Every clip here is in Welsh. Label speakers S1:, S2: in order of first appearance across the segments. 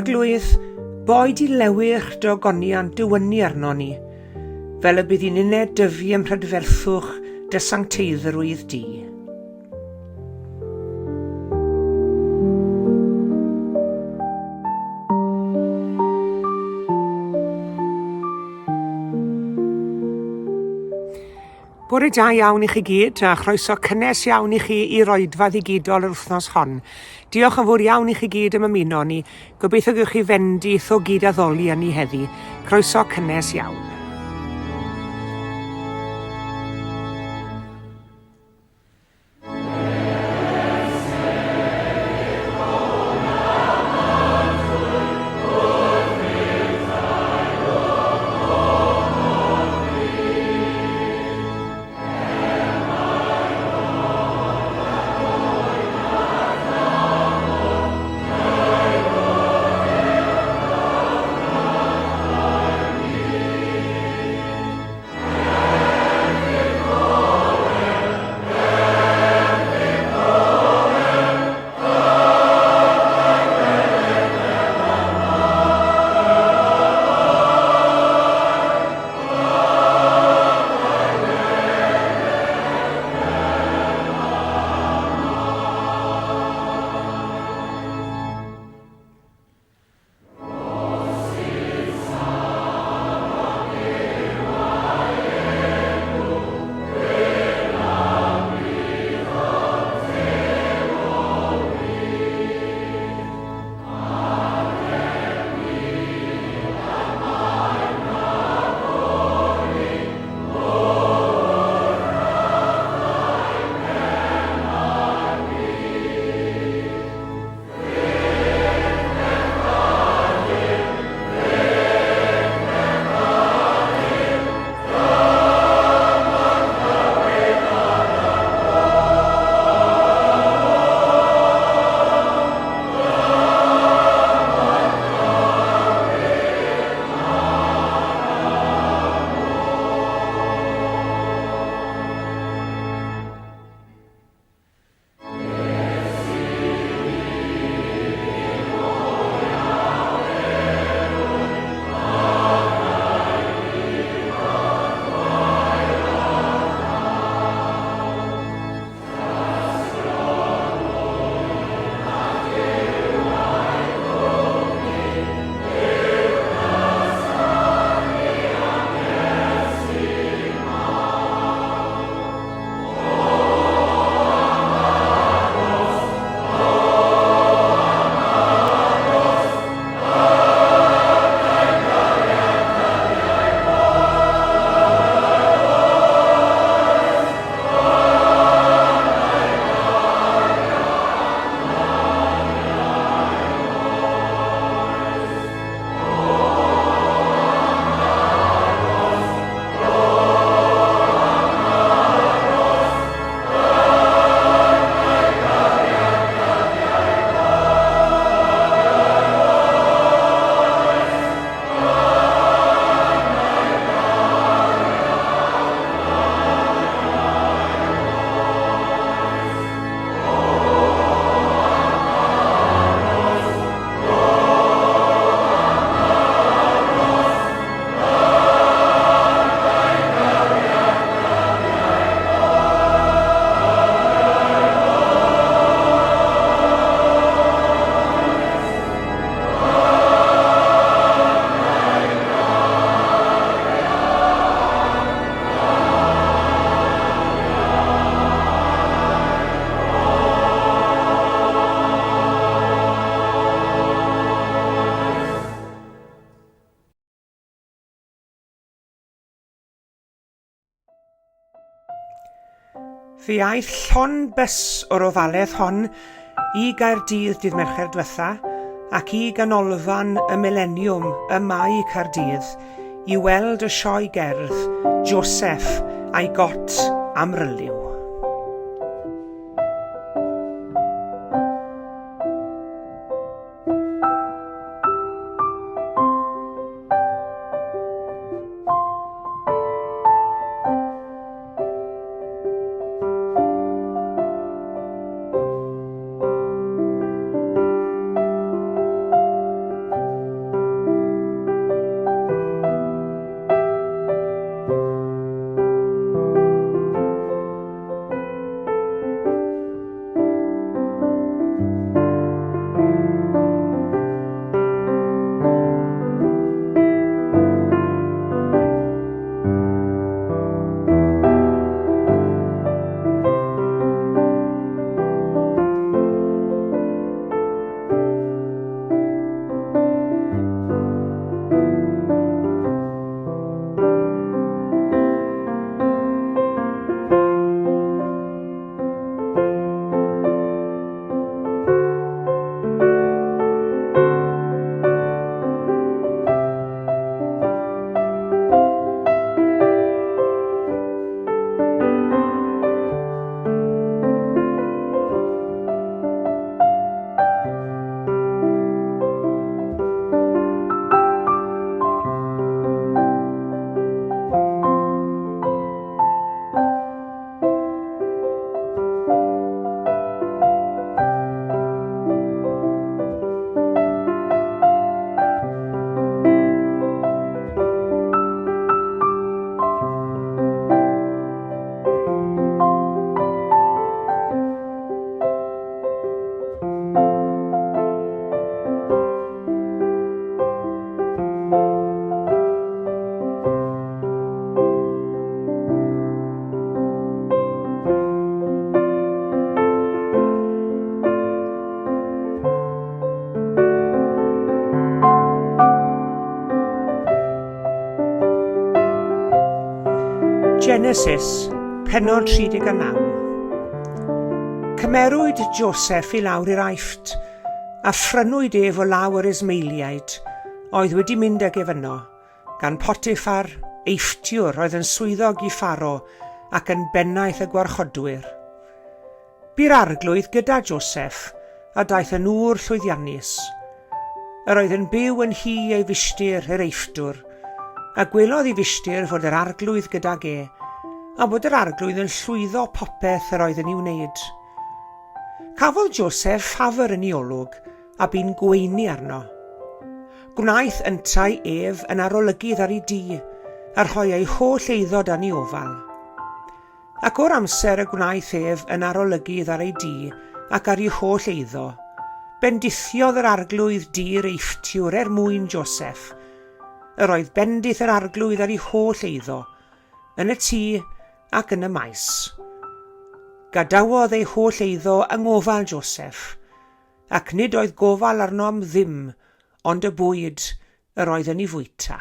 S1: Arglwydd, boed I lewych dy ogoniant dywynu arno ni, fel y bydd i'n uned dyfu ym mhrydferthwch dy sancteiddrwydd di. Bore da iawn I chi gyd, a chroeso cynnes iawn I chi I roedfa ddigidol yr wythnos hon. Diolch yn fawr iawn I chi gyd am ymuno ni. Gobeithio gewch chi fendith o gyd addoli yn ni heddi. Croeso cynnes iawn. Fe aeth llon bys o'r ofaledd hon I Gaerdydd dydd Mercher diwetha ac I ganolfan y mileniwm yma I Caerdydd I weld y sioe gerdd Joseff a'i got amryliw. Genesis, pennod 39. Cymerwyd Joseff i lawr i'r Aifft, a phrynwyd ef o lawr Ismaeliaid, oedd wedi mynd ag ef yno, gan Potiffar, Eifftiwr oedd yn swyddog i Pharo ac yn bennaeth y gwarchodwyr. Bu'r arglwydd gyda Joseff, a daeth yn ŵr llwyddiannus. Yr oedd yn byw yn hi ei filltir yr Eifftiwr, a gwelodd i filltir fod yr arglwydd gydag e, a bod yr arglwydd yn llwyddo popeth yr oedd yn ei wneud. Cafodd Joseff ffafr yn ei olwg, a bu'n gweini arno. Gwnaeth yntau ef yn arolygydd ar ei dŷ, a rhoi ei holl eiddo dan ei ofal. Ac o'r amser y gwnaeth ef yn arolygydd ar ei dŷ ac ar ei holl eiddo, bendithiodd yr arglwydd dŷ'r Eifftiwr mwyn Joseff. Yr oedd bendith yr arglwydd ar ei holl eiddo, yn y tŷ ac yn y maes. Gadawodd ei holl eiddo yng ngofal Joseff, ac nid oedd gofal arno am ddim, ond y bwyd yr oedd yn ei fwyta.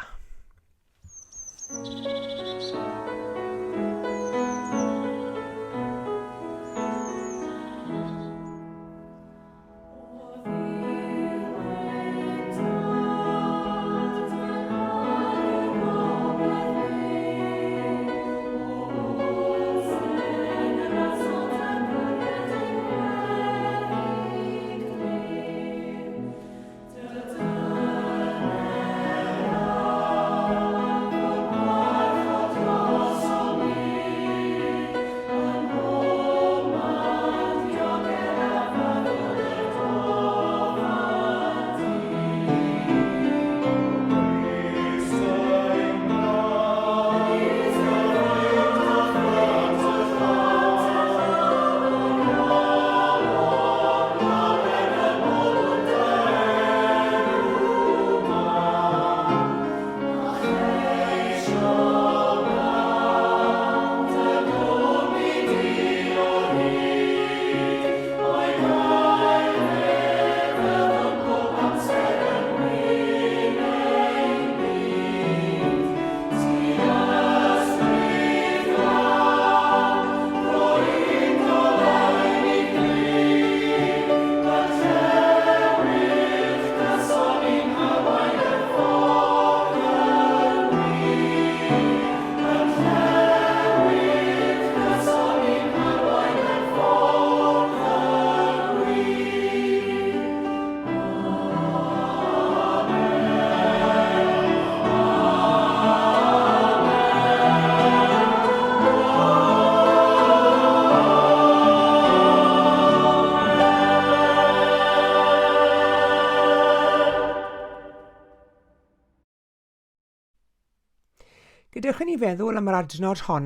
S1: Gadewch i ni feddwl am yr adnod hon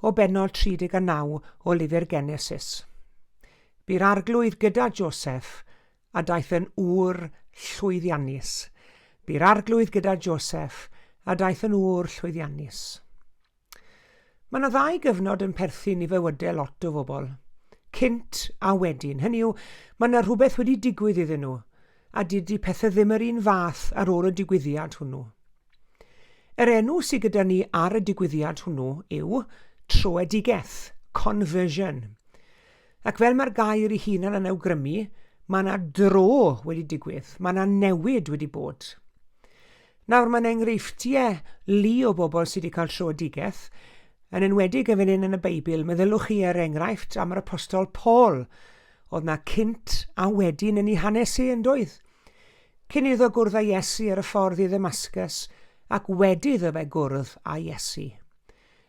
S1: o bennod 39 o lyfr Genesis. Bu'r arglwydd gyda Joseff, a daeth yn ŵr llwyddiannus. Bu'r arglwydd gyda Joseff, a daeth yn ŵr llwyddiannus. Mae yna ddau gyfnod yn perthyn i fywydau lot o bobl. Cynt a wedyn. Hynny yw, mae yna rhywbeth wedi digwydd iddyn nhw, a dydy pethau ddim yr un fath ar ôl y digwyddiad hwnnw. Yr enw sydd gyda ni ar y digwyddiad hwnnw yw troedigeth, conversion. Ac fel mae'r gair ei hunan yn awgrymu, mae yna dro wedi digwydd, mae yna newid wedi bod. Nawr mae'n enghreifftiau lu o bobl sydd wedi cael troedigeth, yn enwedig yn fan hyn yn y Beibl, meddylwch chi ar enghraifft am yr apostol Paul, oedd yna cynt a wedyn yn ei hanes yn doedd. Cyn iddo gwrdd â Iesu ar y ffordd i Ddamascus, ac wedi iddo fe gwrdd â Iesu.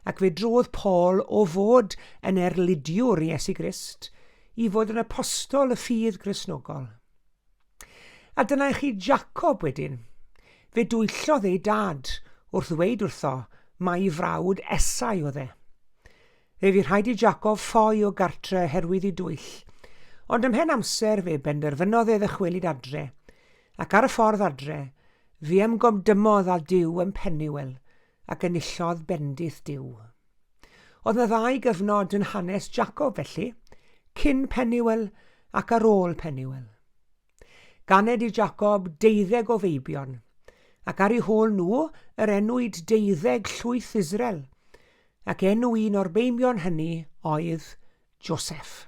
S1: Ac fe drodd Paul o fod yn erlidiwr Iesu Grist i fod yn apostol y ffydd Gristnogol. A dyna i chi Jacob wedyn. Fe dwyllodd ei dad wrth ddweud wrtho mai frawd Esau oedd e. Fe fu rhaid i Jacob ffoi o gartre herwydd ei dwyll, ond ymhen amser fe benderfynodd e ddychwelyd adre, ac ar y ffordd adre, fi ymgomdymodd â Duw yn Peniwyl ac enillodd bendith Duw. Oedd yna ddau gyfnod yn hanes Jacob felly, cyn Peniwyl ac ar ôl Peniwyl. Ganed i Jacob 12 o feibion, ac ar ei hôl nhw yr enwyd 12 llwyth Israel, ac enw un o'r beimion hynny oedd Joseff.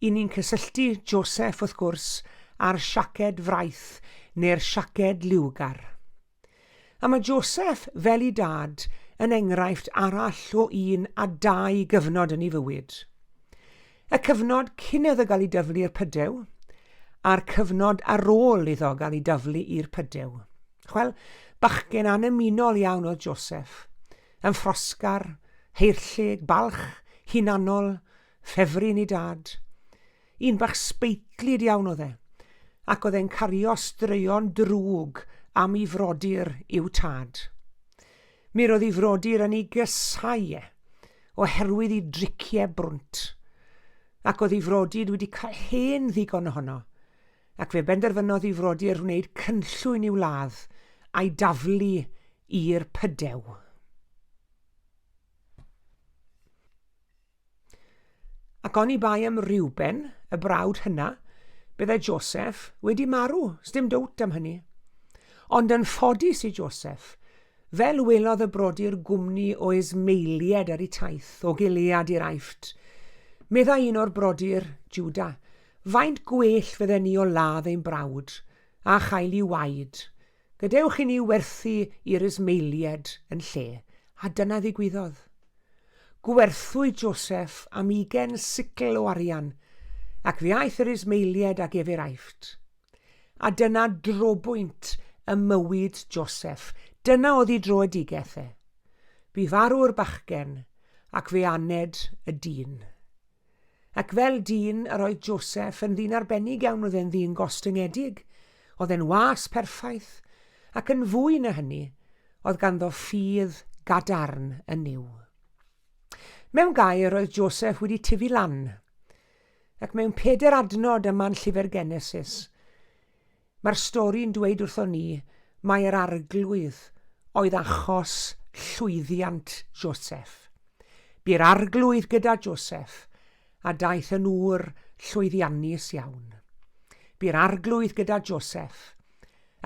S1: I ni'n cysylltu Joseff wrth gwrs a'r siaced fraith neu'r siaced liwgar. A mae Joseff fel ei dad yn enghraifft arall o un a dau gyfnod yn ei fywyd. Y cyfnod cyn iddo gael ei dyflu i'r pydew, a'r cyfnod ar ôl iddo gael ei dyflu i'r pydew. Wel, bachgen anymunol iawn oedd Joseff, yn ffrosgar, heirllig, balch, hunanol, ffefryn ei dad. Un bach speitlyd iawn oedd e, ac oedd e'n cario straeon drwg am ei frodyr i'w tad. Mi roedd ei frodyr yn ei gysau e, oherwydd ei driciau brwnt, ac oedd ei frodyr wedi cael hen ddigon ohono, ac fe benderfynodd ei frodyr wneud cynllwyn i'w ladd a'i daflu i'r pydew. Ac oni bai am Reuben, y brawd hynna, byddai Joseff wedi marw, sdim dowt am hynny. Ond yn ffodus i Joseff, fel welodd y brodyr gwmni o Ismaeliad ar ei taith o Gilead i'r Aifft, meddai un o'r brodyr, Juda, faint gwell fydden ni o ladd ein brawd, a chael ei waed. Gadewch i ni werthu i'r Ismaeliad yn lle, a dyna ddigwyddodd. Gwerthwyd Joseff am 20 sicl o arian, ac fe aeth yr Ismaeliad ag ef i'r Aifft. A dyna drobwynt y mywyd Joseff. Dyna oedd ei droedigaeth e. Bu farw'r bachgen, ac fe aned y dyn. Ac fel dyn yr oedd Joseff yn ddyn arbennig iawn, oedd e'n ddyn gostyngedig, oedd e'n was perffaith, ac yn fwy na hynny, oedd ganddo ffydd gadarn yn niw. Mewn gair oedd Joseff wedi tyfu lan, ac mewn 4 adnod yma'n llyfr Genesis, mae'r stori'n dweud wrtho ni mae'r arglwydd oedd achos llwyddiant Joseff. Bu'r arglwydd gyda Joseff, a daeth yn ŵr llwyddiannus iawn. Bu'r arglwydd gyda Joseff,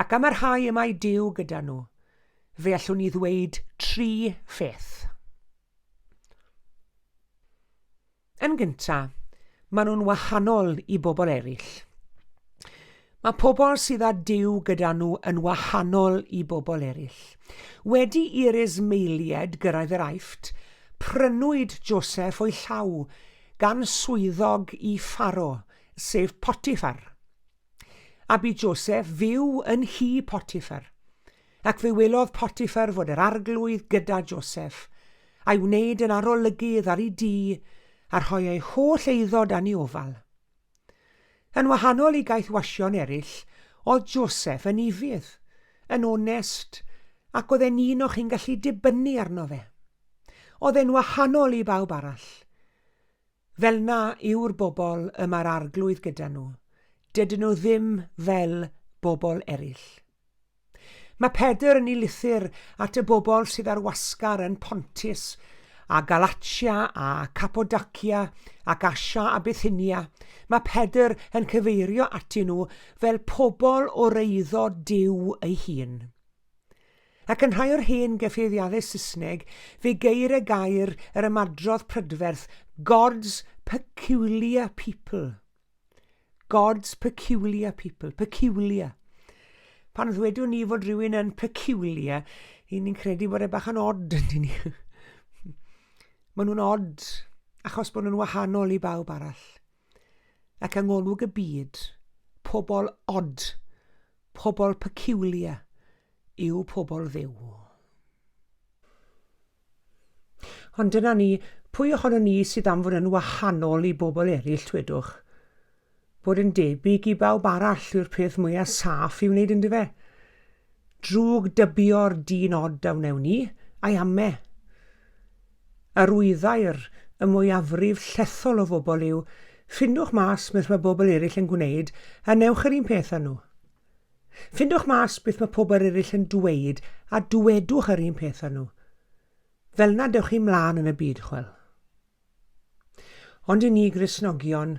S1: ac am yr rhai yma i Duw gyda nhw, fe allwn ni ddweud 3 pheth. Yn gyntaf, maen nhw'n wahanol i bobl eraill. Mae pobl sydd â Duw gyda nhw yn wahanol i bobl eraill. Wedi i'r Ismaeliad gyrraedd yr Aifft, prynwyd Joseff o'i llaw gan swyddog i Pharo, sef Potiffar. A bu Joseff fyw yn hi Potiffar, ac fe welodd Potiffar fod yr arglwydd gyda Joseff, a'i wneud yn arolygydd ar ei dŷ, a rhoi ei holl eiddo dan ei ofal. Yn wahanol i gaeth wasion eraill, oedd Joseff yn ifydd, yn onest, ac oedd e'n un o'ch chi'n gallu dibynnu arno fe. Oedd e'n wahanol i bawb arall. Fel na yw'r bobl y mae'r arglwydd gyda nhw. Dydyn nhw ddim fel bobl eraill. Mae Pedr yn ei lythyr at y bobl sydd ar wasgar yn Pontus, a Galatia, a Cappadocia, ac Asia a Bithynia. Mae Pedr yn cyfeirio atyn nhw fel pobl o reiddo Duw ei hun. Ac yn rhai o'r hen gyffeiriadau Saesneg, fe geir y gair yr ymadrodd prydferth God's peculiar people. God's peculiar people, peculiar. Pan ddwedwn ni fod rhywun yn peculiar, ni'n credu bod e bach yn odd, ydyn ni. Maen nhw'n odd, achos bod nhw'n wahanol i bawb arall. Ac yng ngolwg y byd, pobl odd, pobl peculiar, yw pobl dduw. Ond dyna ni, pwy ohono ni sydd am fod yn wahanol i bobl eraill, twedwch? Bod yn debyg i bawb arall yw'r peth mwyaf saff i wneud yn dyfe. Drwg dybio'r dyn odd a wnewn ni, a'i ame. Yr wyddair y mwyafrif llethol o bobl yw, ffindwch mas beth mae bobl eraill yn gwneud, a newch yr un peth â nhw. Ffindwch mas beth mae pobl eraill yn dweud, a dwedwch yr un peth â nhw. Fel na dewch chi mlaen yn y byd, chwel. Ond i ni Gristnogion,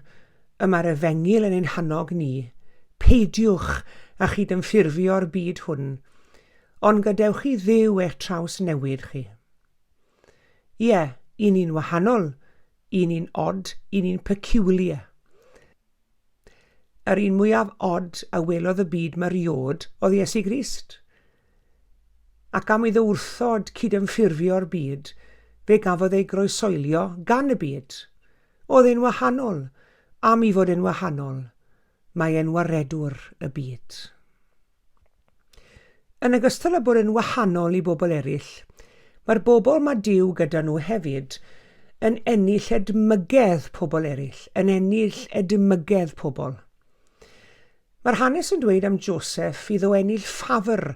S1: mae'r efengil yn ein hannog ni, peidiwch a chyd yn ffurfio'r byd hwn, ond gadewch chi Dduw eich traws newid chi. Ie, un ni'n wahanol, un ni'n odd, un ni'n peculiar. Yr un mwyaf odd a welodd y byd mariod oedd Iesu Grist. Ac am iddo wrthod cydymffurfio'r byd, fe gafodd ei groesoelio gan y byd. Oedd e'n wahanol, am i fod e'n wahanol, mae e'n waredwr y byd. Yn ogystal â bod yn wahanol i bobl eraill, mae'r bobl mae Duw gyda nhw hefyd yn ennill edmygedd pobl eraill, yn ennill edmygedd pobl. Mae'r hanes yn dweud am Joseff iddo ennill ffafr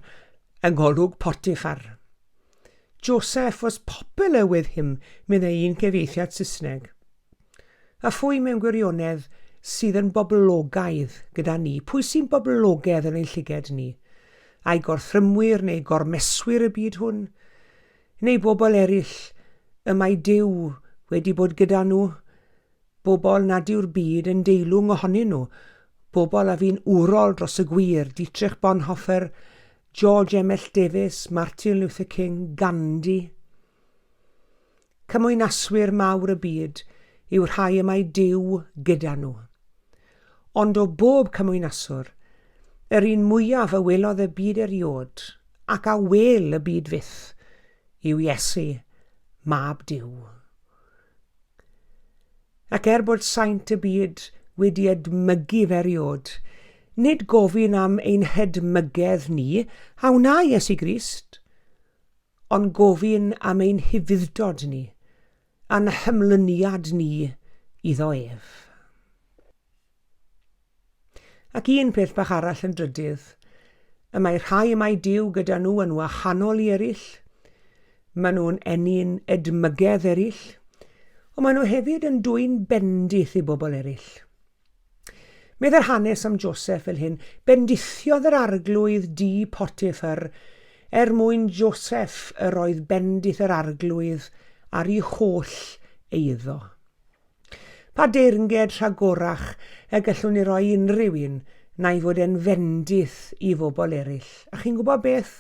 S1: yng ngolwg Potiffar. Joseff was popular with him, meddai un cyfieithiad Saesneg. A phwy mewn gwirionedd sydd yn boblogaidd gyda ni? Pwy sy'n boblogaidd yn ein llyged ni? Ai gorthrymwyr neu gormeswyr y byd hwn? Neu bobl eraill y mae Duw wedi bod gyda nhw? Bobl nad yw'r byd yn deilwng ohonyn nhw? Bobl a fi'n wrol dros y gwir, Dietrich Bonhoeffer, George M. L. Davies, Martin Luther King, Gandhi. Cymwynaswyr mawr y byd yw rhai y mae Duw gyda nhw. Ond o bob cymwynaswr, yr un mwyaf a welodd y byd eriod, ac a wel y byd fyth, yw Iesu, mab Duw. Ac bod saint y byd wedi edmygu fe eriod, nid gofyn am ein hedmygedd ni, a wna Iesu Grist, ond gofyn am ein hyfuddod ni, a'n hymlyniad ni iddo ef. Ac un peth bach arall yn drydydd, y mae rhai y mae Duw gyda nhw yn wahanol i eraill, maen nhw'n enni'n edmygedd eraill, ond maen nhw hefyd yn dwyn bendith i bobl eraill. Medda'r hanes am Joseff fel hyn, bendithiodd yr arglwydd di Potiffar mwyn Joseff yr oedd bendith yr arglwydd ar ei holl eiddo. Pa deyrnged rhagorach y gallwn ni roi unrhyw un na i fod yn fendith i bobl eraill. A chi'n gwybod beth?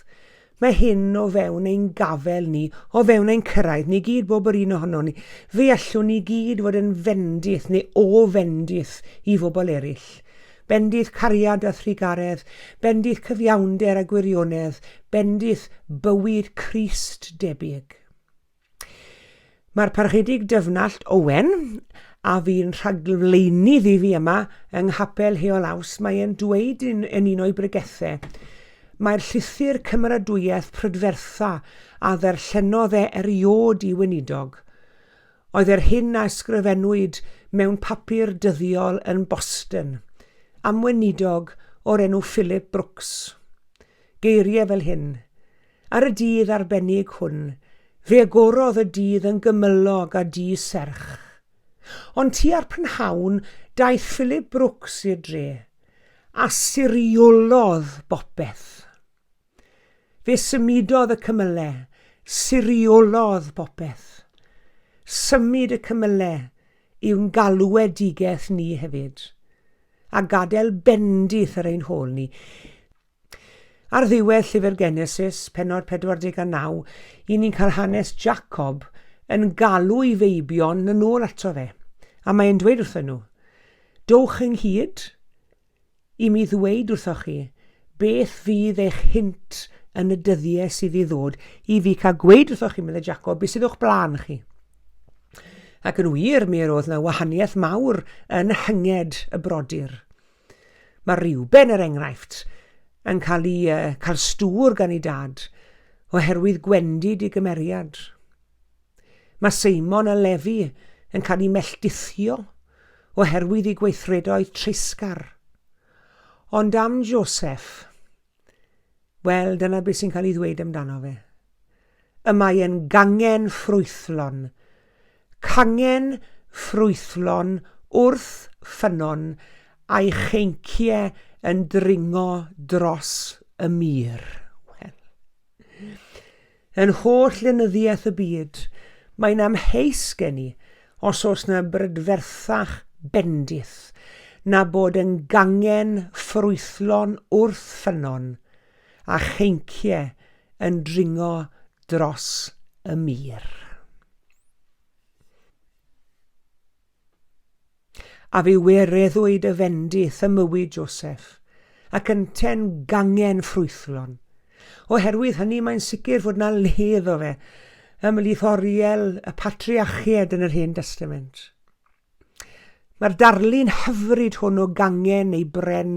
S1: Mae hyn o fewn ein gafel ni, o fewn ein cyrraedd ni gyd, bob yr un ohono ni. Fe allwn ni gyd fod yn fendith neu o fendith i bobl eraill. Bendith cariad a thrigaredd, bendith cyfiawnder a gwirionedd, bendith bywyd Crist debyg. Mae'r parchedig dyfnallt Owen, a fi'n rhagleini ddi fi yma yng Nghapel Heolaws, mae e'n dweud yn un o'i bregethau, mae'r llythyr cymeradwyaeth prydfertha a ddarllenodd eriod i weinidog. Oedd hyn a ysgrifennwyd mewn papur dyddiol yn Boston, am weinidog o'r enw Philip Brooks. Geiriau fel hyn, ar y dydd arbennig hwn, fe agorodd y dydd yn gymylog a dy serch. Ond tua'r prynhawn daeth Philip Brooks i'r dre, a siriolodd bopeth. Fe symudodd y cymylau, siriolodd popeth. Symud y cymylau yw'n galwedigaeth ni hefyd, a gadael bendith ar ein hôl ni. Ar ddiwedd llyfr Genesis, pennod 49, i ni'n cael hanes Jacob yn galw i feibion yn ôl ato fe, a mae'n dweud wrthyn nhw, dowch ynghyd i mi ddweud wrthoch chi, beth fydd eich hint yn y dyddiau sydd i ddod, i fi cael gweud wrthoch chi, meddwl Jacob, beth sydd o'ch blaen chi. Ac yn wir, mi roedd yna wahaniaeth mawr yn hynged y brodyr. Mae Reuben er enghraifft yn cael stŵr gan ei dad, oherwydd gwendid i gymeriad. Mae Seimon a Lefi yn cael ei melltithio, oherwydd ei gweithredoedd treisgar. Ond am Joseff, wel, dyna beth sy'n cael ei ddweud amdano fe. Y mae yn gangen ffrwythlon. Cangen ffrwythlon wrth ffynon a'i cheinciau yn dringo dros y mur. Wel, yn holl lenyddiaeth y byd, mae'n amheus gen i os oes na brydferthach bendith na bod yn gangen ffrwythlon wrth ffynon a cheinciau yn dringo dros y mur. a fe wereddwyd y fendith y mywyd Joseff, ac yn ten gangen ffrwythlon. Oherwydd hynny mae'n sicr fod yna ledd o fe ymhlith oriel y patriarchiad yn yr Hen Testament. Mae'r darlun hyfryd hwn o gangen neu bren,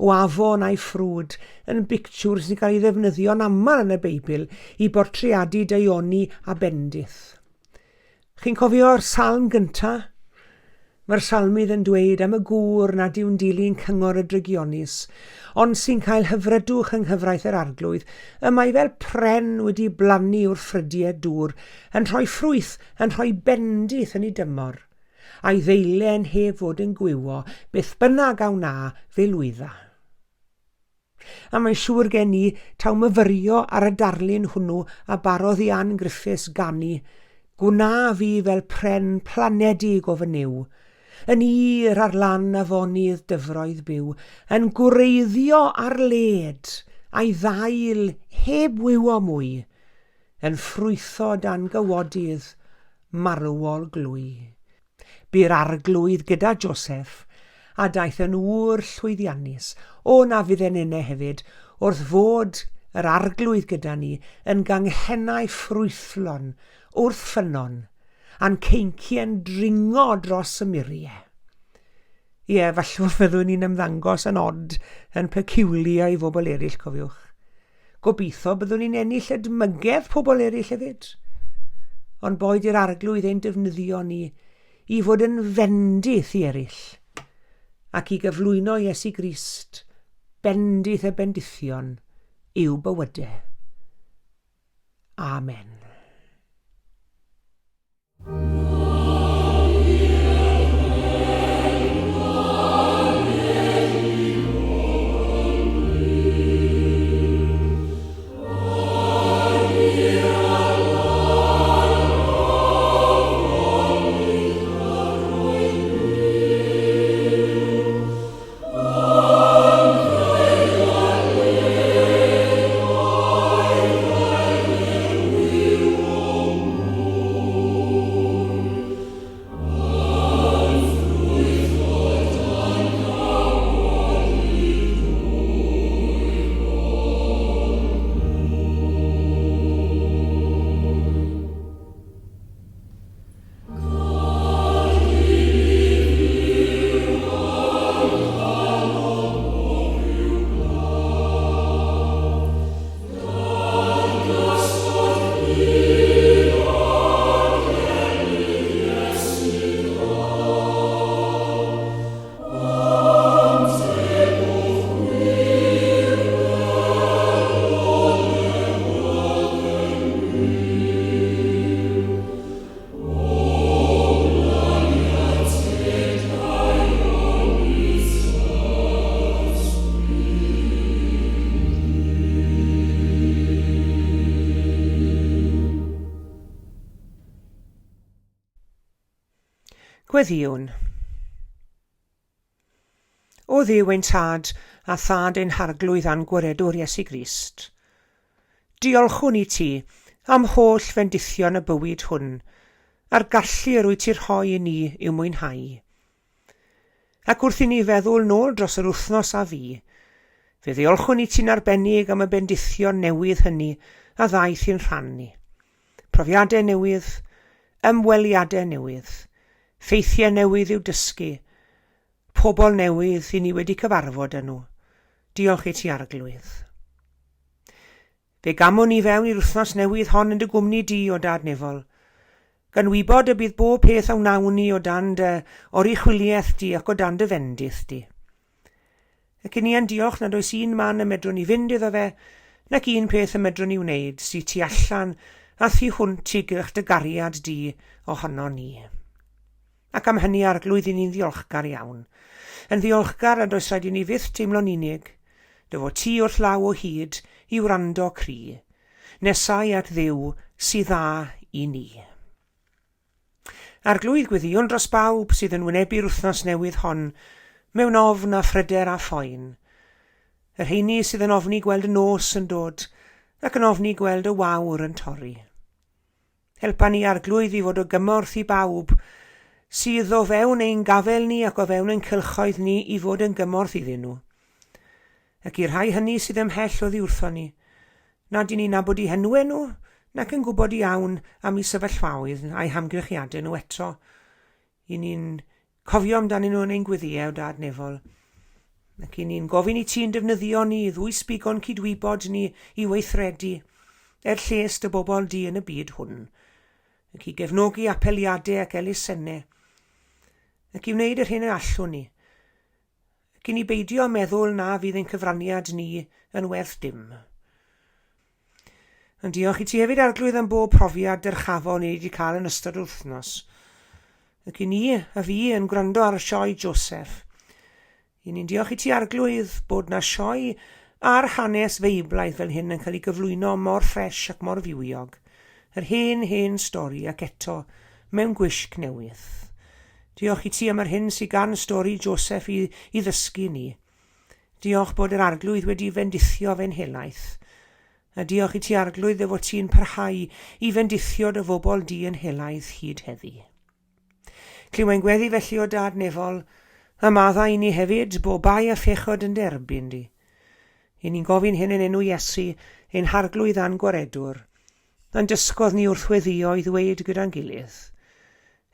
S1: o afon a'i ffrwd yn bictiwr sy'n cael ei ddefnyddio'n aml yn y Beibl i bortreadu deioni a bendith. Chi'n cofio'r salm gyntaf? Mae'r salmydd yn dweud am y gŵr nad yw'n dilyn cyngor y drygionis, ond sy'n cael hyfrydwch yng nghyfraith yr arglwydd, y mae fel pren wedi blannu wrth ffrydiau dŵr, yn rhoi ffrwyth, yn rhoi bendith yn ei dymor, a'i ddeilen heb fod yn gwywo, beth bynnag aw na fe lwydda. A mae'n siŵr gen i taw myfyrio ar y darlun hwnnw a barodd i Ann Griffiths ganu, gwna fi fel pren planedig o fy niw, yn ir ar lan afonydd dyfroedd byw, yn gwreiddio ar led a'i ddail heb wywo mwy, yn ffrwytho dan gywodydd marwol glwy. Bu'r arglwydd gyda Joseff, a daeth yn ŵr llwyddiannus, o na fydd e'n yna hefyd, wrth fod yr arglwydd gyda ni yn ganghennau ffrwythlon, wrth ffynon, a'n ceincien dringo dros y muriau. Ie, fallwr fyddwn ni'n ymddangos yn od yn peculiar i bobl eraill, cofiwch. Gobeithio byddwn ni'n ennill edmygedd pobl eraill hefyd. Ond boed i'r arglwydd ein defnyddio ni i fod yn fendith i eraill, ac i gyflwyno Iesu Grist, bendith y bendithion, i'w bywydau. Amen. Gweddiwn. O Dduw ein tad a thad ein harglwydd a'n gwaredwr Iesu Grist. Diolchwn i ti am holl fendithion y bywyd hwn, a'r gallu yr wyt ti'r rhoi i ni i'w mwynhau. Ac wrth i ni feddwl nôl dros yr wythnos a fi, fe ddiolchwn i ti'n arbennig am y bendithion newydd hynny a ddaeth i'n rhannu. Profiadau newydd, ymweliadau newydd, ffeithiau newydd i'w dysgu, pobl newydd i ni wedi cyfarfod â nhw. Diolch i ti arglwydd. Fe gamwn ni fewn i'r wythnos newydd hon yn dy gwmni di o dadnefol, gan wybod y bydd bob peth awn nawn ni o dan dy oruchwiliaeth di ac o dan dy fendith di. Ac i ni yn diolch nad oes un man y medrwn ni fynd iddo fe, nac un peth y medrwn ni wneud sy'n tu allan a thu hwnt i gylch dy gariad di ohono ni. Ac am hynny arglwydd i ni'n ddiolchgar iawn. Yn ddiolchgar nad oes rhaid i ni fyth teimlo'n unig, dy fod ti wrth law o hyd i wrando cri, nesau at Dduw sydd dda i ni. Arglwydd gweddion dros bawb sydd yn wynebu'r wythnos newydd hon, mewn ofn a phryder a phoen. Yr heini sydd yn ofni gweld y nos yn dod, ac yn ofni gweld y wawr yn torri. Helpa ni arglwydd i fod o gymorth i bawb, sydd o fewn ein gafel ni ac o fewn ein cylchoedd ni i fod yn gymorth iddyn nhw. Ac i rhai hynny sydd ymhell o ddiwrthon ni, nad i ni nabod i henwe nhw, nac yn gwybod iawn am eu sefyllfaoedd a'i hamgylchiadau nhw eto. I ni'n cofio amdanyn nhw yn ein gweddiau o dad nefol. Ac i ni'n gofyn i ti'n defnyddio ni ddwy sbigon cydwybod ni i weithredu, lles dy bobl di yn y byd hwn, ac i gefnogi apeliadau ac elusennau, ac i wneud yr hyn y allwn ni, ac i ni beidio meddwl na fydd ein cyfraniad ni yn werth dim. Yn diolch i ti hefyd arglwydd am bob profiad dyrchafol ni wedi cael yn ystod yr wythnos, ac i ni a fi yn gwrando ar y sioe Joseff. I ni'n diolch i ti arglwydd bod na sioe a'r hanes feiblaidd fel hyn yn cael ei gyflwyno mor ffres ac mor fywiog. Yr hen stori ac eto mewn gwisg newydd. Diolch i ti am yr hyn sydd gan stori Joseff i ddysgu ni. Diolch bod yr arglwydd wedi fendithio fe'n helaeth. A diolch i ti arglwydd fod ti'n parhau i fendithio dy fobol di yn helaeth hyd heddi. Clywai'n gweddi felly o dad nefol, a madda i ni hefyd bo bai a phechod yn derbyn di. I ni'n gofyn hyn yn enw Iesu, ein harglwydd a'n gwaredwr, a'n dysgodd ni wrth weddio i ddweud gyda'n gilydd.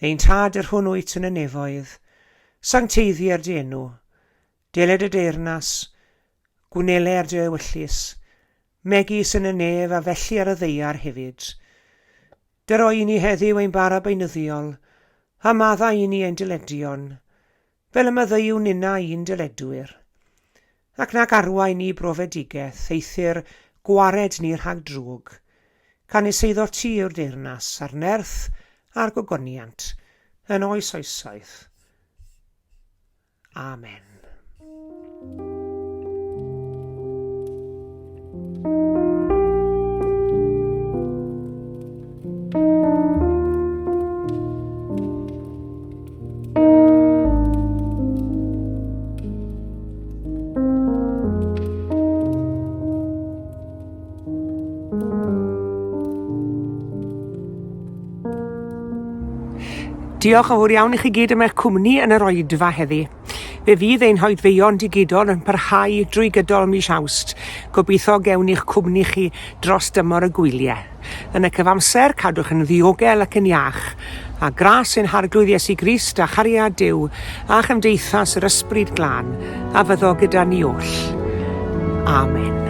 S1: Ein tad yr hwn wyt yn y nefoedd, sancteiddier dy enw, deled y deyrnas, gwneler dy ewyllus, megis yn y nef a felly ar y ddeiar hefyd. Dyro i ni heddiw ein bara beunyddiol, a madda i ni ein dyledion, fel y myddeiw nina i'n dyledwyr. Ac nac arwain ni brofedigaeth, eithir gwared ni rhag drwg, can eseiddo ti yw'r deyrnas a'r nerth a'r gogoniant, yn oes oesoedd. Amen. Diolch yn fawr iawn i chi gyd am eich cwmni yn yr oedfa heddi. Fe fydd ein hoedfeion digidol yn parhau drwy gydol mis Awst. Gobeithio gewn i'ch cwmni chi dros dymor y gwyliau. Yn y cyfamser, cadwch yn ddiogel ac yn iach. A gras ein harglwydd Iesu Grist a chariad Duw a chymdeithas yr ysbryd glân a fyddo gyda ni oll. Amen.